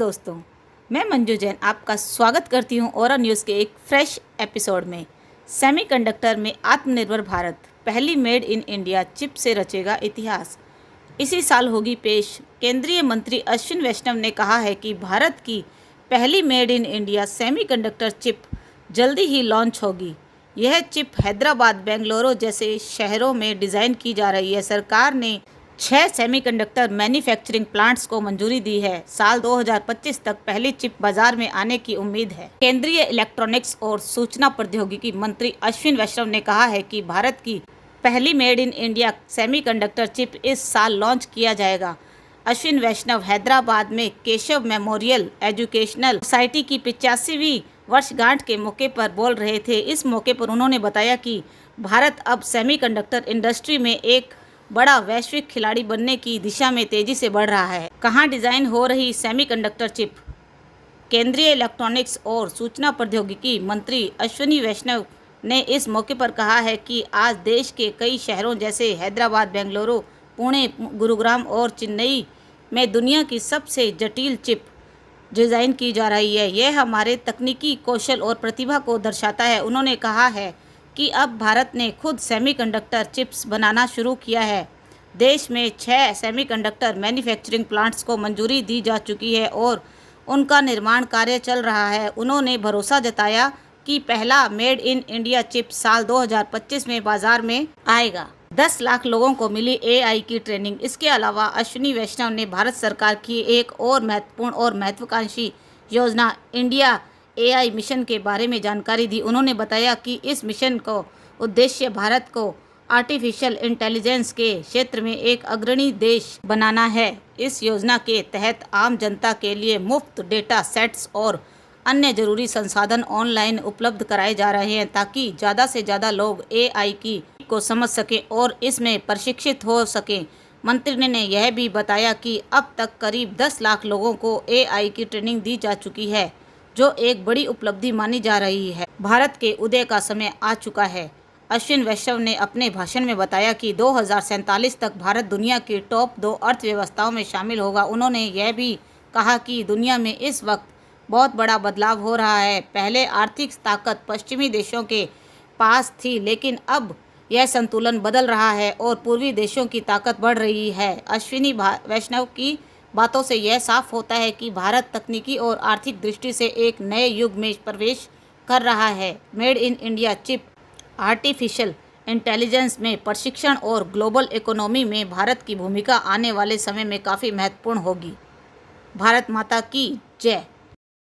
दोस्तों, मैं मंजू जैन आपका स्वागत करती हूं औरा न्यूज़ के एक फ्रेश एपिसोड में। सेमीकंडक्टर में आत्मनिर्भर भारत, पहली मेड इन इंडिया चिप से रचेगा इतिहास। इसी साल होगी पेश। केंद्रीय मंत्री अश्विन वैष्णव ने कहा है कि भारत की पहली made in India semiconductor chip जल्दी ही लॉन्च होगी। यह चिप हैदराबाद, बेंगलुरु जैसे शहरों में डिज़ाइन की जा रही है। सरकार ने 6 सेमीकंडक्टर मैन्युफैक्चरिंग प्लांट्स को मंजूरी दी है। साल 2025 तक पहली चिप बाजार में आने की उम्मीद है। केंद्रीय इलेक्ट्रॉनिक्स और सूचना प्रौद्योगिकी मंत्री अश्विन वैष्णव ने कहा है कि भारत की पहली made in India semiconductor chip इस साल लॉन्च किया जाएगा। अश्विन वैष्णव हैदराबाद में केशव मेमोरियल एजुकेशनल सोसाइटी की 85वीं वर्षगांठ के मौके पर बोल रहे थे। इस मौके पर उन्होंने बताया कि भारत अब सेमीकंडक्टर इंडस्ट्री में एक बड़ा वैश्विक खिलाड़ी बनने की दिशा में तेजी से बढ़ रहा है। कहाँ डिज़ाइन हो रही सेमीकंडक्टर चिप? केंद्रीय इलेक्ट्रॉनिक्स और सूचना प्रौद्योगिकी मंत्री अश्विनी वैष्णव ने इस मौके पर कहा है कि आज देश के कई शहरों जैसे हैदराबाद, बेंगलुरु, पुणे, गुरुग्राम और चेन्नई में दुनिया की सबसे जटिल चिप डिज़ाइन की जा रही है। यह हमारे तकनीकी कौशल और प्रतिभा को दर्शाता है। उन्होंने कहा है कि अब भारत ने खुद सेमीकंडक्टर चिप्स बनाना शुरू किया है। देश में 6 सेमीकंडक्टर मैन्युफैक्चरिंग प्लांट्स को मंजूरी दी जा चुकी है और उनका निर्माण कार्य चल रहा है। उन्होंने भरोसा जताया कि पहला मेड इन इंडिया चिप साल 2025 में बाजार में आएगा। 10 लाख लोगों को मिली AI की ट्रेनिंग। इसके अलावा अश्विनी वैष्णव ने भारत सरकार की एक और महत्वपूर्ण और महत्वाकांक्षी योजना इंडिया AI मिशन के बारे में जानकारी दी। उन्होंने बताया कि इस मिशन का उद्देश्य भारत को आर्टिफिशियल इंटेलिजेंस के क्षेत्र में एक अग्रणी देश बनाना है। इस योजना के तहत आम जनता के लिए मुफ्त डेटा सेट्स और अन्य जरूरी संसाधन ऑनलाइन उपलब्ध कराए जा रहे हैं ताकि ज़्यादा से ज़्यादा लोग AI को समझ सकें और इसमें प्रशिक्षित हो सकें। मंत्री ने यह भी बताया कि अब तक करीब 10 लाख लोगों को AI की ट्रेनिंग दी जा चुकी है, जो एक बड़ी उपलब्धि मानी जा रही है। भारत के उदय का समय आ चुका है। अश्विन वैष्णव ने अपने भाषण में बताया कि 2047 तक भारत दुनिया की टॉप 2 अर्थव्यवस्थाओं में शामिल होगा। उन्होंने यह भी कहा कि दुनिया में इस वक्त बहुत बड़ा बदलाव हो रहा है। पहले आर्थिक ताकत पश्चिमी देशों के पास थी, लेकिन अब यह संतुलन बदल रहा है और पूर्वी देशों की ताकत बढ़ रही है। अश्विनी वैष्णव की बातों से यह साफ होता है कि भारत तकनीकी और आर्थिक दृष्टि से एक नए युग में प्रवेश कर रहा है। Made in India chip, artificial intelligence में प्रशिक्षण और ग्लोबल इकोनॉमी में भारत की भूमिका आने वाले समय में काफ़ी महत्वपूर्ण होगी। भारत माता की जय।